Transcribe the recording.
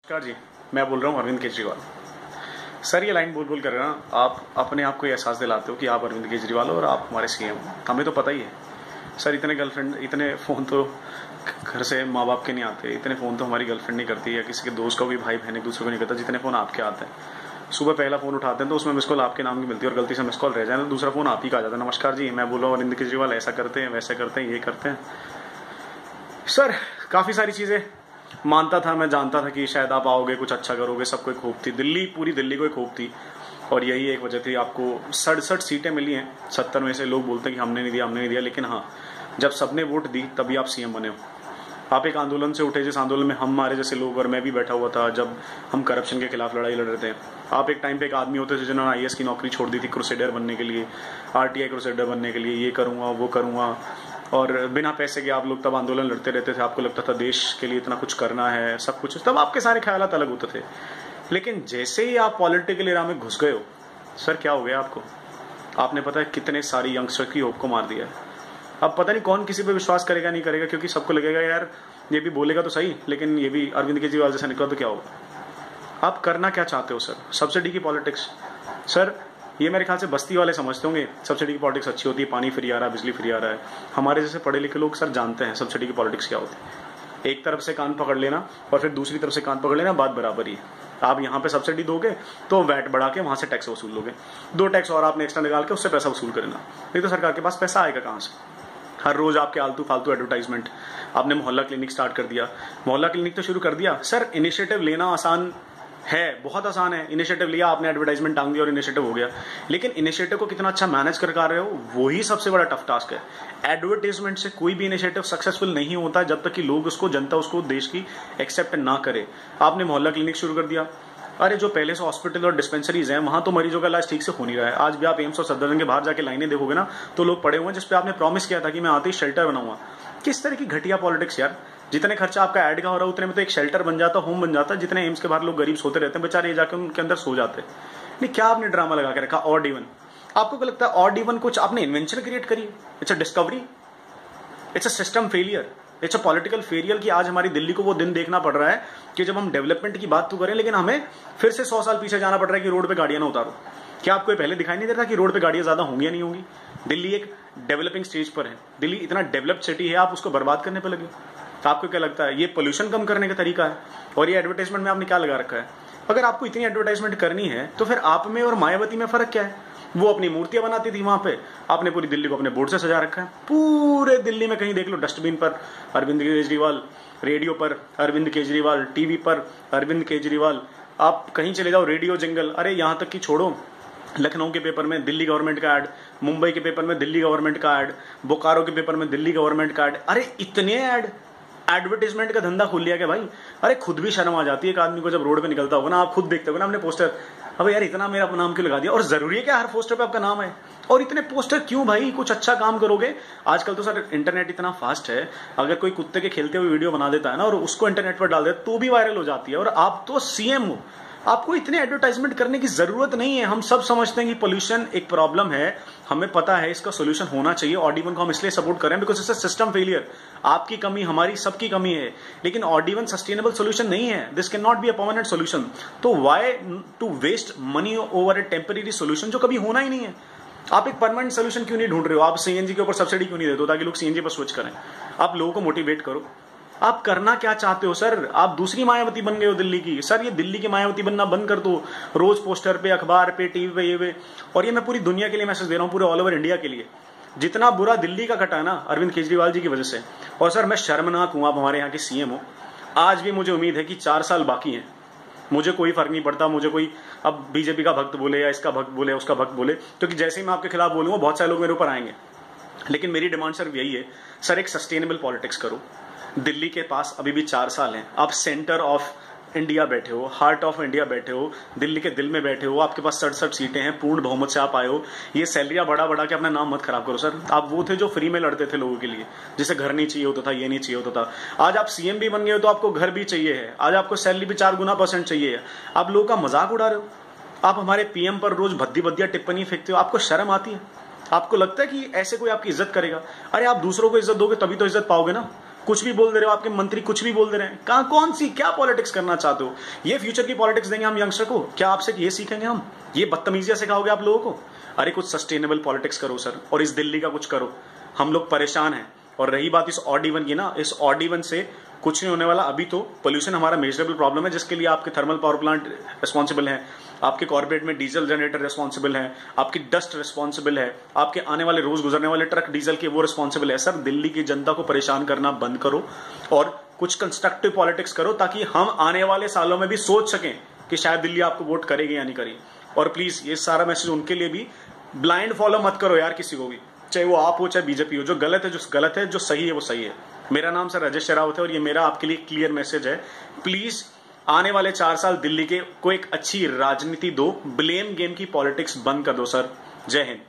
नमस्कार जी, मैं बोल रहा हूँ अरविंद केजरीवाल। सर, ये लाइन बोल बोल कर ना आप अपने आप को ये एहसास दिलाते हो कि आप अरविंद केजरीवाल हो और आप हमारे सीएम हो। हमें तो पता ही है सर, इतने गर्लफ्रेंड, इतने फ़ोन तो घर से माँ बाप के नहीं आते, इतने फ़ोन तो हमारी गर्लफ्रेंड नहीं करती, या किसी के दोस्त का भी भाई बहन एक दूसरे को नहीं करता जितने फ़ोन आपके आते हैं। सुबह पहला फ़ोन उठाते हैं तो उसमें मिस कॉल आपके नाम की मिलती है और गलती से मिस कॉल रह जाए तो दूसरा फ़ोन आप ही का आ जाता है। नमस्कार जी, मैं बोल रहा हूँ अरविंद केजरीवाल, ऐसा करते हैं, वैसे करते हैं, ये करते हैं। सर, काफ़ी सारी चीज़ें मानता था, मैं जानता था कि शायद आप आओगे, कुछ अच्छा करोगे, सबको एक खूब थी, दिल्ली, पूरी दिल्ली को एक खूब थी और यही एक वजह थी आपको 67 सीटें मिली हैं। 70 में से लोग बोलते हैं कि हमने नहीं दिया, हमने नहीं दिया, लेकिन हाँ, जब सबने वोट दी तभी आप सीएम बने हो। आप एक आंदोलन से उठे, जिस आंदोलन में हमारे जैसे लोग और मैं भी बैठा हुआ था, जब हम करप्शन के खिलाफ लड़ाई लड़ रहे थे। आप एक टाइम पे एक आदमी होते थे जिन्होंने आईएएस की नौकरी छोड़ दी थी क्रूसेडर बनने के लिए, आरटीआई क्रूसेडर बनने के लिए, ये करूँगा वो करूँगा, और बिना पैसे के आप लोग तब आंदोलन लड़ते रहते थे। आपको लगता था देश के लिए इतना कुछ करना है, सब कुछ, तब आपके सारे ख्यालात अलग होते थे। लेकिन जैसे ही आप पॉलिटिकल एरा में घुस गए हो सर, क्या हो गया आपको? आपने पता है कितने सारी यंगस्टर की होप को मार दिया है। अब पता नहीं कौन किसी पे विश्वास करेगा नहीं करेगा, क्योंकि सबको लगेगा यार ये भी बोलेगा तो सही, लेकिन ये भी अरविंद केजरीवाल जैसा निकला तो क्या होगा। आप करना क्या चाहते हो सर? सब्सिडी की पॉलिटिक्स। सर, ये मेरे ख्याल से बस्ती वाले समझते होंगे सब्सिडी की पॉलिटिक्स अच्छी होती है, पानी फ्री आ रहा है, बिजली फ्री आ रहा है। हमारे जैसे पढ़े लिखे लोग सर जानते हैं सब्सिडी की पॉलिटिक्स क्या होती है। एक तरफ से कान पकड़ लेना और फिर दूसरी तरफ से कान पकड़ लेना, बात बराबर ही है। आप यहाँ पे सब्सिडी दोगे तो वैट बढ़ा के वहां से टैक्स वसूल लोगे, 2 टैक्स और आपने एक्स्ट्रा निकाल के उससे पैसा वसूल करना। नहीं तो सरकार के पास पैसा आएगा कहाँ से? हर रोज आपके आलतू फालतू एडवर्टाइजमेंट। आपने मोहल्ला क्लिनिक स्टार्ट कर दिया, मोहल्ला क्लिनिक तो शुरू कर दिया सर। इनिशिएटिव लेना आसान है, बहुत आसान है। इनिशिएटिव लिया आपने, एडवर्टाइजमेंट टांग दिया और इनिशिएटिव हो गया। लेकिन इनिशिएटिव को कितना अच्छा मैनेज कर रहे हो, वही सबसे बड़ा टफ टास्क है। एडवर्टाइजमेंट से कोई भी इनिशिएटिव सक्सेसफुल नहीं होता जब तक कि लोग उसको, जनता उसको, देश की एक्सेप्ट ना करे। आपने मोहल्ला क्लिनिक शुरू कर दिया, अरे जो पहले से हॉस्पिटल और डिस्पेंसरीज हैं वहां तो मरीजों का इलाज ठीक से हो नहीं रहा है। आज भी आप एम्स और सफदरजंग के बाहर जाके लाइनें देखोगे ना तो लोग पड़े हुए हैं, जिसपे आपने प्रॉमिस किया था कि मैं आते ही शेल्टर बनाऊंगा। किस तरह की घटिया पॉलिटिक्स यार। जितने खर्चा आपका ऐड का हो रहा है उतने में तो एक शेल्टर बन जाता, होम बन जाता। जितने एम्स के बाहर लोग गरीब सोते रहते हैं बेचारे, ये जाके उनके अंदर सो जाते हैं। नहीं, क्या आपने ड्रामा लगा के रखा? Odd even. आपको क्या लगता है ऑड इवन कुछ आपने इन्वेंशन क्रिएट करी? It's a discovery, it's a system failure, it's a political failure कि आज हमारी दिल्ली को वो दिन देखना पड़ रहा है कि जब हम डेवलपमेंट की बात तो करें लेकिन हमें फिर से 100 साल पीछे जाना पड़ रहा है कि रोड पे गाड़ियां ना उतारो। क्या आपको पहले दिखाई नहीं दे रहा कि रोड पे गाड़ियां ज्यादा होंगी या नहीं होंगी? दिल्ली एक डेवलपिंग स्टेज पर है, दिल्ली इतना डेवलप्ड सिटी है, आप उसको बर्बाद करने पर लगे। तो आपको क्या लगता है ये पोल्यूशन कम करने का तरीका है? और ये एडवर्टाइजमेंट में आपने क्या लगा रखा है? अगर आपको इतनी एडवर्टाइजमेंट करनी है तो फिर आप में और मायावती में फर्क क्या है? वो अपनी मूर्तियां बनाती थी वहां पे, आपने पूरी दिल्ली को अपने बोर्ड से सजा रखा है। पूरे दिल्ली में कहीं देख लो, डस्टबिन पर अरविंद केजरीवाल, रेडियो पर अरविंद केजरीवाल, टीवी पर अरविंद केजरीवाल। आप कहीं चले जाओ, रेडियो जिंगल, अरे यहां तक कि छोड़ो, लखनऊ के पेपर में दिल्ली गवर्नमेंट का ऐड, मुंबई के पेपर में दिल्ली गवर्नमेंट का ऐड, बोकारो के पेपर में दिल्ली गवर्नमेंट का ऐड। अरे इतने ऐड, एडवर्टाइजमेंट का धंधा खोल लिया क्या भाई? अरे खुद भी शर्म आ जाती है एक आदमी को जब रोड पे निकलता होगा ना, आप खुद देखते हो ना अपने पोस्टर, अबे यार इतना मेरा नाम क्यों लगा दिया? और जरूरी है क्या हर पोस्टर पे आपका नाम है? और इतने पोस्टर क्यों भाई? कुछ अच्छा काम करोगे। आजकल तो सर इंटरनेट इतना फास्ट है, अगर कोई कुत्ते के खेलते हुए वीडियो बना देता है ना और उसको इंटरनेट पर डाल दे तो भी वायरल हो जाती है। और आप तो सीएम हो, आपको इतने एडवर्टाइजमेंट करने की जरूरत नहीं है। हम सब समझते हैं कि पोल्यूशन एक प्रॉब्लम है, हमें पता है इसका सोल्यूशन होना चाहिए। ऑड इवन को हम इसलिए सपोर्ट कर रहे हैं because it's a system failure. आपकी कमी, हमारी सबकी कमी है, लेकिन ऑड इवन सस्टेनेबल सोल्यूशन नहीं है। This can not be a permanent solution. तो why to waste money over a temporary solution जो कभी होना ही नहीं है? आप एक परमानेंट सोल्यूशन क्यों नहीं ढूंढ रहे हो? आप सीएनजी के ऊपर सब्सिडी क्यों नहीं देते हो ताकि लोग सीएनजी पर स्विच करें? आप लोगों को मोटिवेट करो। आप करना क्या चाहते हो सर? आप दूसरी मायावती बन गए हो दिल्ली की। सर ये दिल्ली की मायावती बनना बंद कर दो। रोज पोस्टर पे, अखबार पे, टीवी पे, ये पे। और ये मैं पूरी दुनिया के लिए मैसेज दे रहा हूँ, पूरे ऑल ओवर इंडिया के लिए। जितना बुरा दिल्ली का कटा है ना अरविंद केजरीवाल जी की वजह से। और सर मैं शर्मनाक हूं, आप हमारे यहाँ के सीएम हो। आज भी मुझे उम्मीद है कि 4 साल बाकी हैं, मुझे कोई फर्क नहीं पड़ता। मुझे कोई अब बीजेपी का भक्त बोले या इसका भक्त बोले या उसका भक्त बोले, क्योंकि जैसे ही मैं आपके खिलाफ बोलूंगा बहुत सारे लोग मेरे ऊपर आएंगे। लेकिन मेरी डिमांड सर यही है, सर एक सस्टेनेबल पॉलिटिक्स करो। दिल्ली के पास अभी भी 4 साल हैं। आप सेंटर ऑफ इंडिया बैठे हो, हार्ट ऑफ इंडिया बैठे हो, दिल्ली के दिल में बैठे हो। आपके पास 67 सीटें हैं, पूर्ण बहुमत से आप आए हो। ये सैलरियां बढ़ा बढ़ा के अपना नाम मत खराब करो सर। आप वो थे जो फ्री में लड़ते थे लोगों के लिए, जिसे घर नहीं चाहिए होता था, ये नहीं चाहिए होता था। आज आप सीएम भी बन गए हो तो आपको घर भी चाहिए है, आज आपको सैलरी भी 4 गुना % चाहिए है। आप लोगों का मजाक उड़ा रहे हो। आप हमारे पीएम पर रोज भद्दी भद्दिया टिप्पणी फेंकते हो। आपको शर्म आती है? आपको लगता है कि ऐसे कोई आपकी इज्जत करेगा? अरे आप दूसरों को इज्जत दोगे तभी तो इज्जत पाओगे ना। कुछ भी बोल दे रहे हो, आपके मंत्री कुछ भी बोल दे रहे हैं। कहां, कौन सी, क्या पॉलिटिक्स करना चाहते हो? ये फ्यूचर की पॉलिटिक्स देंगे हम यंगस्टर को? क्या आपसे ये सीखेंगे हम? ये बदतमीजियां सिखाओगे आप लोगों को? अरे कुछ सस्टेनेबल पॉलिटिक्स करो सर, और इस दिल्ली का कुछ करो। हम लोग परेशान हैं। और रही बात इस ऑड इवन की ना, इस ऑड इवन से कुछ नहीं होने वाला। अभी तो पोल्यूशन हमारा मेजरेबल प्रॉब्लम है, जिसके लिए आपके थर्मल पावर प्लांट रिस्पॉन्सिबल है, आपके कॉर्पोरेट में डीजल जनरेटर रिस्पॉन्सिबल है, आपकी डस्ट रिस्पॉन्सिबल है, आपके आने वाले रोज गुजरने वाले ट्रक डीजल के वो रिस्पॉन्सिबल है। सर दिल्ली की जनता को परेशान करना बंद करो और कुछ कंस्ट्रक्टिव पॉलिटिक्स करो, ताकि हम आने वाले सालों में भी सोच सकें कि शायद दिल्ली आपको वोट करेगी या नहीं करेगी। और प्लीज ये सारा मैसेज उनके लिए भी, ब्लाइंड फॉलो मत करो यार किसी को भी, चाहे वो आप हो चाहे बीजेपी हो। जो गलत है, जो सही है वो सही है। मेरा नाम सर राजेश शेरावत है और ये मेरा आपके लिए क्लियर मैसेज है। प्लीज आने वाले 4 साल दिल्ली के को एक अच्छी राजनीति दो, ब्लेम गेम की पॉलिटिक्स बंद कर दो सर। जय हिंद।